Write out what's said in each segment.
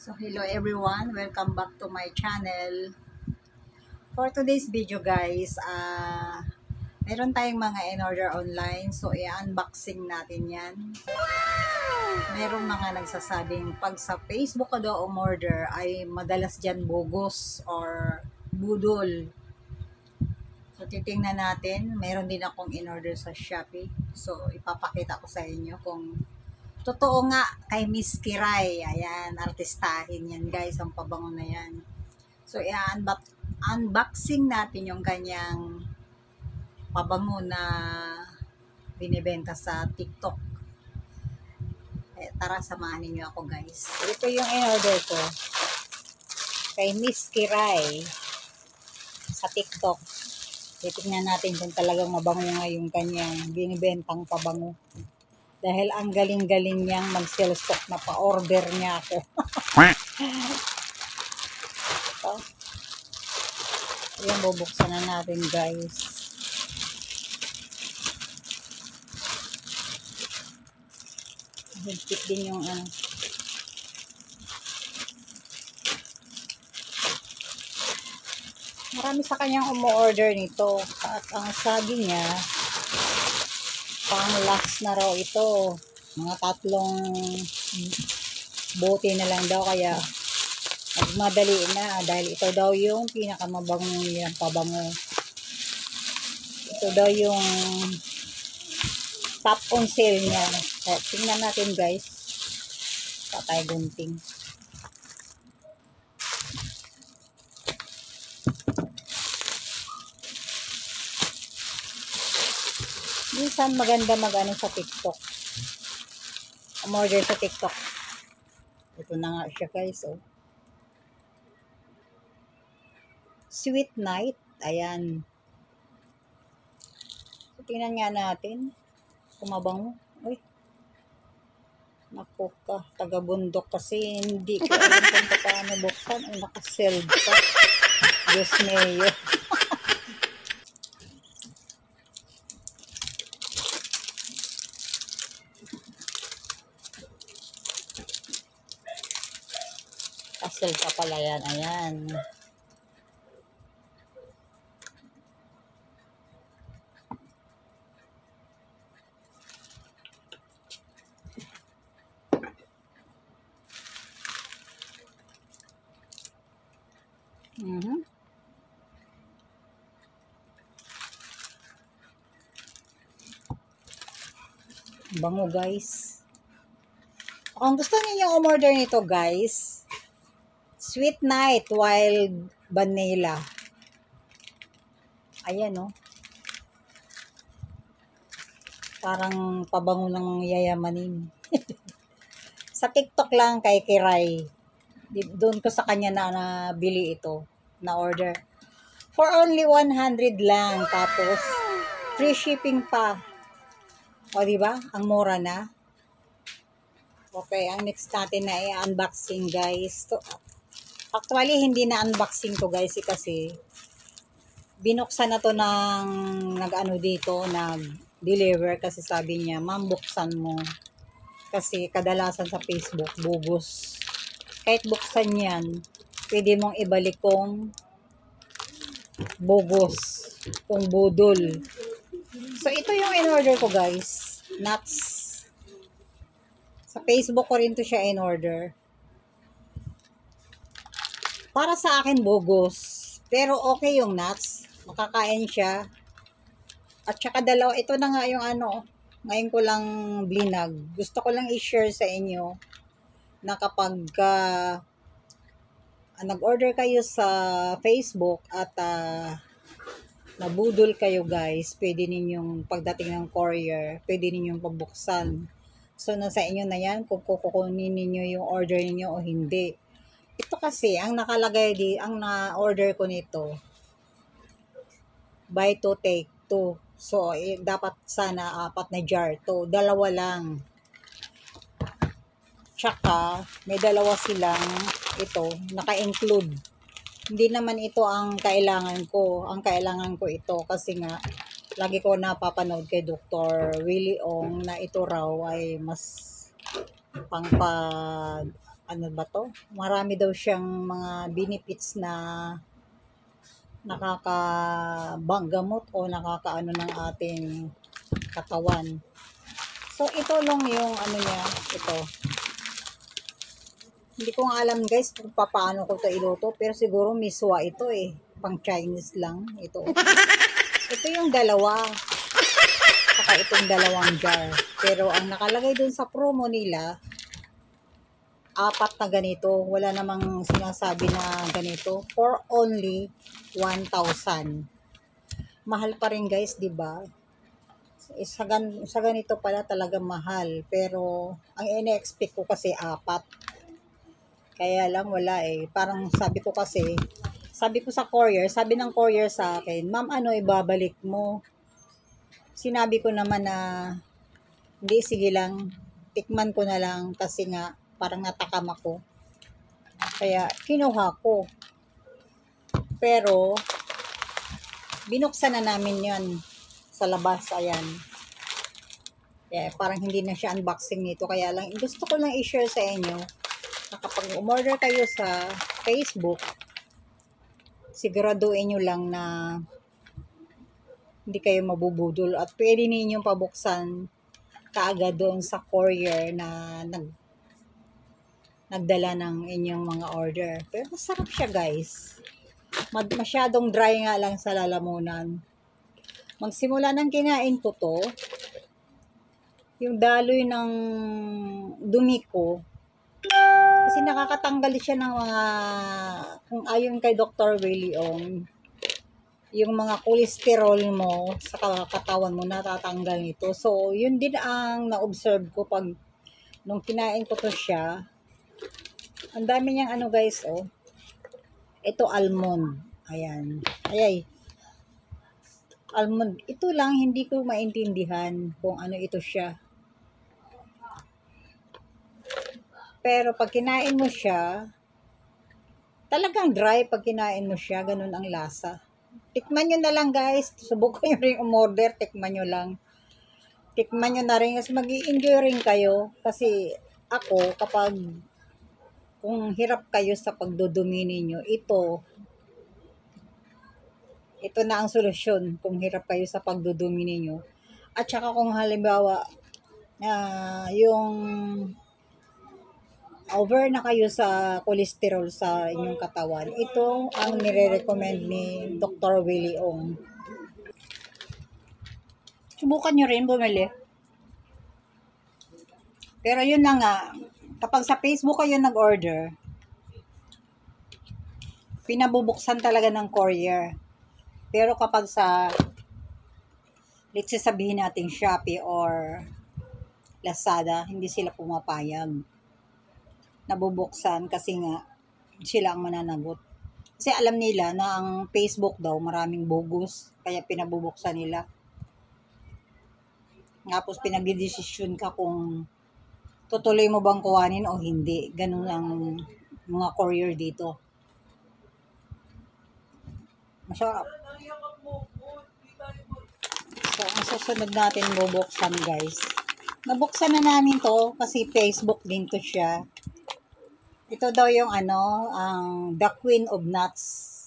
So hello everyone, welcome back to my channel. For today's video guys, meron tayong mga in-order online. So i-unboxing natin yan. Merong mga nagsasabing pag sa Facebook ka daw umorder ay madalas dyan bogus or budol. So titingnan natin, meron din akong in-order sa Shopee. So ipapakita ko sa inyo kung totoo nga kay Miss Kiray. Ayan, artistahin yan guys, ang pabango na yan. So, unboxing natin yung kanyang pabango na binibenta sa TikTok. Tara, samahan niyo ako guys. Ito yung in-order ko kay Miss Kiray sa TikTok. Titignan natin kung talagang mabango nga yung kanyang binibentang pabango. Dahil ang galing-galing niyang mag-sell stock na pa-order niya ako. So, ayan, bubuksan na natin guys. Higpit din yung marami sa kanyang umu-order nito. At ang sabi niya, pang last na raw ito. Mga 3 bote na lang daw, kaya magmadali na dahil ito daw yung pinakamabangong nilang pabango. Ito daw yung top on sale niya. So, tingnan natin guys. Patay gunting. Minsan maganda mag-ano sa TikTok. Umorder sa TikTok. Ito na nga siya guys. Oh. Sweet Night. Ayan. So, tingnan nga natin. Kumabango. Uy. Naku ka. Taga-bundok kasi hindi ko alam kung paano buksan. Ay, naka-sealed pa. Diyos mayo. Naka-sealed pa pala yan. Ayan. Bango guys. Kung gusto niyo umorder nito guys, Sweet Night Wild Vanilla. Ayan oh. Parang pabango ng yayamanin. Sa TikTok lang kay Kiray. Doon ko sa kanya na nabili ito, na order. For only 100 lang, tapos free shipping pa. O diba? Ang mura na. Okay, ang next natin na i-unboxing guys. Actually, hindi na unboxing to guys kasi binuksan na to ng nag-ano dito, nag-deliver kasi sabi niya, ma'am buksan mo. Kasi kadalasan sa Facebook, bogus. Kahit buksan yan, pwede mong ibalik kung bogus, kung budol. So, ito yung in-order ko guys. Nuts. Sa Facebook ko rin to siya in-order. Para sa akin, bogus. Pero okay yung nuts. Makakain siya. At saka dalawa, ito na nga yung ano, ngayon ko lang blinag. Gusto ko lang i-share sa inyo na kapag nag-order kayo sa Facebook at nabudol kayo guys, pwede ninyong pagdating ng courier, pwede ninyong pabuksan. So, nasa inyo na yan kung kukunin ninyo yung order ninyo o hindi. Ito kasi, ang nakalagay ang na-order ko nito, buy 2, take 2. So, dapat sana 4 na jar to. 2 lang. Tsaka, may 2 silang ito, naka-include. Hindi naman ito ang kailangan ko. Ang kailangan ko ito kasi nga, lagi ko napapanood kay Dr. Willie Ong na ito raw ay mas ano ba to? Marami daw siyang mga benefits na nakakabanggamot o nakakaano ng ating katawan. So, ito lang yung ano niya, ito. Hindi ko nga alam guys kung paano ko ito iluto, pero siguro miswa ito eh. Pang Chinese lang, ito. Ito yung dalawa. Saka itong dalawang jar. Pero ang nakalagay dun sa promo nila, 4 na ganito. Wala namang sinasabi na ganito. For only 1,000. Mahal pa rin guys, di ba? Sa ganito pala talaga mahal. Pero ang ine-expect ko kasi 4. Kaya lang wala eh. Parang sabi ko sa courier, sabi ng courier sa akin, ma'am, ano ibabalik mo? Sinabi ko naman na, hindi, sige lang, tikman ko na lang kasi nga, parang natakam ako. Kaya, kinuha ko. Pero, binuksan na namin yan sa labas, ayan. Kaya, parang hindi na siya unboxing nito. Kaya lang, gusto ko lang i-share sa inyo na kapag umorder kayo sa Facebook, siguraduhin nyo lang na hindi kayo mabubudol at pwede ninyong pabuksan kaagad doon sa courier na nagdala ng inyong mga order. Pero masarap siya guys. Masyadong dry nga lang sa lalamunan. Magsimula ng kinain ko to, yung daloy ng dumi ko, kasi nakakatanggal siya ng mga, kung ayon kay Dr. Willie Ong, yung mga cholesterol mo sa katawan mo natatanggal nito. So, yun din ang na-observe ko pag nung kinain ko to siya. Ang dami niyang ano guys, oh. Ito almond. Ayan. Ayay. Almond. Ito lang, hindi ko maintindihan kung ano ito siya. Pero pag kinain mo siya, talagang dry pag kinain mo siya. Ganun ang lasa. Tikman nyo na lang guys. Subukan nyo rin umorder. Tikman nyo lang. Tikman nyo na rin kasi mag-i-enjoy rin kayo. Kasi ako, kapag kung hirap kayo sa pagdudumi ninyo, ito na ang solusyon kung hirap kayo sa pagdudumi ninyo. At saka kung halimbawa, yung over na kayo sa cholesterol sa inyong katawan, ito ang nire-recommend ni Dr. Willie Ong. Subukan nyo rin bumili. Pero yun na nga, kapag sa Facebook kayo nag-order, pinabubuksan talaga ng courier. Pero kapag sa, let's say sabihin natin Shopee or Lazada, hindi sila pumapayag. Nabubuksan kasi nga sila ang mananagot. Kasi alam nila na ang Facebook daw maraming bogus, kaya pinabubuksan nila. Tapos pinagdidesisyon ka kung tutuloy mo bang kuhanin o hindi. Ganun ang mga courier dito. Masarap. So, ang susunod natin bubuksan guys. Nabuksan na namin to kasi Facebook din to siya. Ito daw yung ang The Queen of Nuts.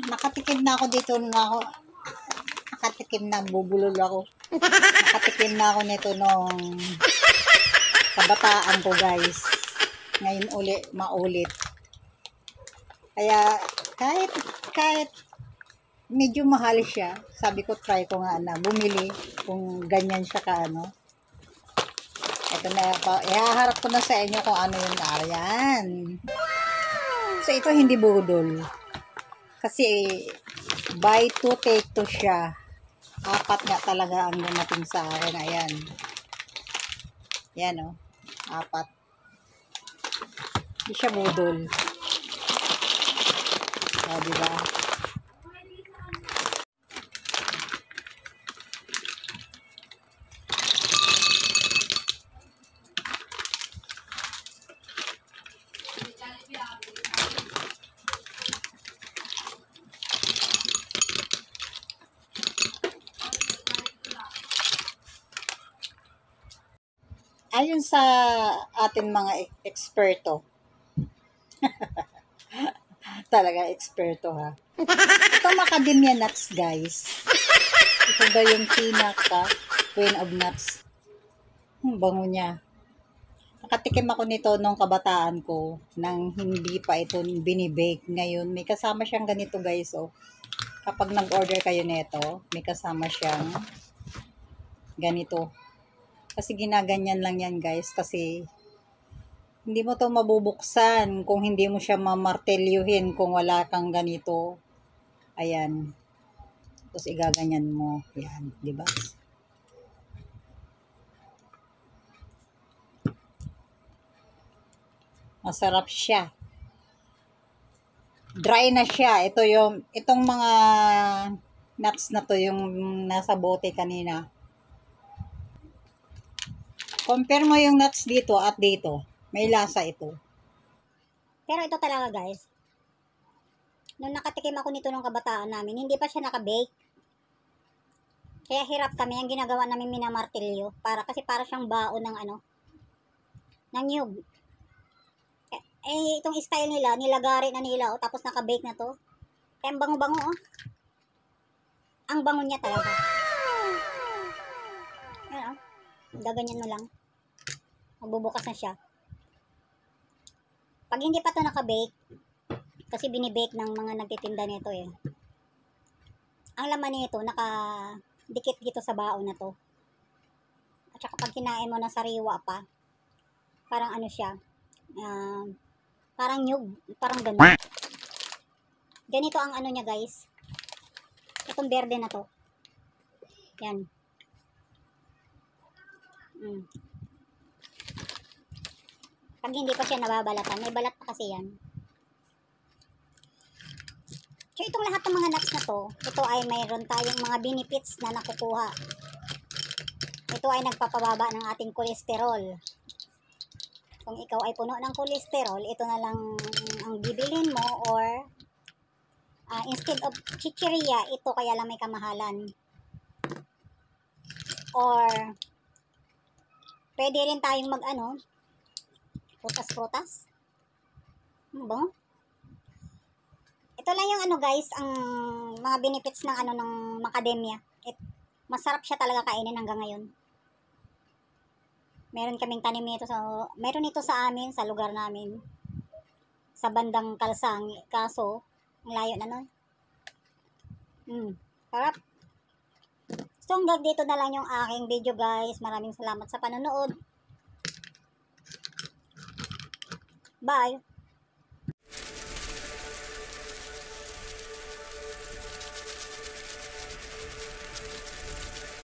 Nakatikim na ako dito nakatikim na, bubulol ako. Nakatikim na ako nito nung kabataan ko guys. Ngayon maulit. Kaya kahit medyo mahal siya, sabi ko try ko nga na bumili kung ganyan siya Ito na, ihaharap ko na sa inyo kung ano yung ayan. So, ito hindi budol. Kasi, buy 2, take 2 siya. 4 nga talaga ang dumating sa akin. Ayan. Yan, oh. 4. Hindi siya budol. O, diba? Ayon sa atin mga eksperto, talaga eksperto ha. Ito macadamia nuts guys. Ito daw yung queen of nuts. Bango niya. Nakatikim ako nito nung kabataan ko nang hindi pa ito binibake. Ngayon, may kasama siyang ganito guys. Oh. Kapag nag-order kayo nito, may kasama siyang ganito. Kasi ginaganyan lang yan guys. Kasi hindi mo to mabubuksan kung hindi mo siya mamartelyuhin kung wala kang ganito. Ayan. Tapos igaganyan mo. Yan, di ba? Masarap siya. Dry na siya. Itong mga nuts na to, yung nasa bote kanina. Compare mo yung nuts dito at dito. May lasa ito. Pero ito talaga guys. Nung nakatikim ako nito nung kabataan namin, hindi pa siya naka-bake. Kaya hirap kami. Ang ginagawa namin minamartilyo. Kasi para siyang baon ng ng nyug. Itong style nila, nilagari na nila, tapos naka-bake na to. Kaya ang bango-bango, Ang bango niya talaga. Yan, gaganyan mo lang. Magbubukas na siya. Pag hindi pa to naka-bake, kasi binibake ng mga nagtitinda nito ang laman nito, naka-dikit dito sa baon na to. At saka pag kinain mo na sariwa pa, parang siya, parang nyug, parang ganun. Ganito ang niya guys. Itong berde na to. Yan. Pag hindi pa siya nababalatan, may balat pa kasi yan. So itong lahat ng mga nuts na to, ito ay mayroon tayong mga benefits na nakukuha. Ito ay nagpapababa ng ating kolesterol. Kung ikaw ay puno ng kolesterol, ito na lang ang bibilin mo, or instead of chichirya, ito kaya lang may kamahalan. Or pwede rin tayong prutas-prutas. Bango. Ito lang yung guys, ang mga benefits ng ng macadamia. Masarap siya talaga kainin hanggang ngayon. Meron kaming tanim nito meron ito sa amin, sa lugar namin. Sa bandang Kalsang, kaso ang layo na nun. Sarap. So hanggang dito na lang yung aking video guys. Maraming salamat sa panonood. Bye.